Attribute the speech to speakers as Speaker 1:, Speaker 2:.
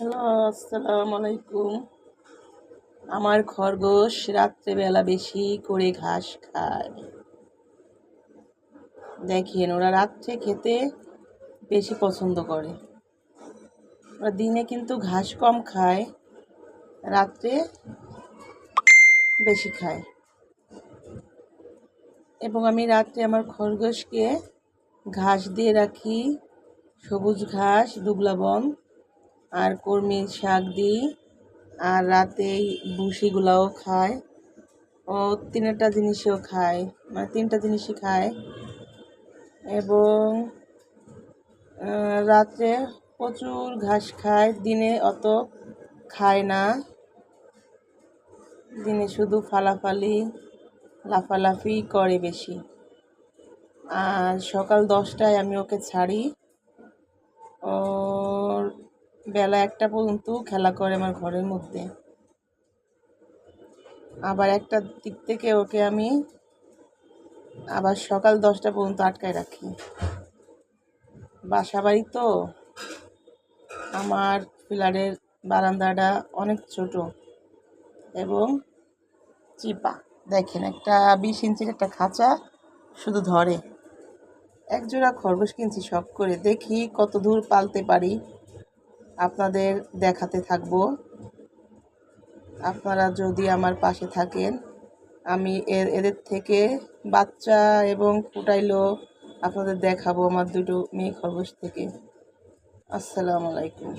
Speaker 1: Hello, আসসালামু আলাইকুম। আমার খরগোশ রাত্রেবেলা বেশি করে ঘাস খায়। দেখেন, ওরা রাত্রে খেতে বেশি পছন্দ করে। ওরা দিনে কিন্তু ঘাস কম খায়, রাত্রে বেশি খায়। এবং আমি রাত্রে আমার খরগোশকে ঘাস দিয়ে রাখি, সবুজ ঘাস, দুবলা বন আর কলমির শাক দিই। আর রাতে এই ভুসিগুলাও খায়। ও তিনটা জিনিসও খায়, মানে তিনটা জিনিসই খায়। এবং রাত্রে প্রচুর ঘাস খায়, দিনে অত খায় না। দিনে শুধু ফালাফালি লাফালাফি করে বেশি। আর সকাল 10টায় আমি ওকে ছাড়ি, ওর বেলা 1টা পর্যন্ত খেলা করে আমার ঘরের মধ্যে। আবার 1টার দিক থেকে ওকে আমি আবার সকাল 10টা পর্যন্ত আটকায় রাখি। বাসা বাড়ি তো, আমার ফ্ল্যাটের বারান্দাটা অনেক ছোট এবং চিপা। দেখেন, একটা 20 ইঞ্চির একটা খাঁচা শুধু ধরে। একজোড়া খরগোশ কিনছি শখ করে, দেখি কত দূর পালতে পারি, আপনাদের দেখাতে থাকবো। আপনারা যদি আমার পাশে থাকেন, আমি এদের থেকে বাচ্চা এবং ফুটাইলো আপনাদের দেখাবো আমার দুটো মেয়ে খরগোশ থেকে। আসসালামু আলাইকুম।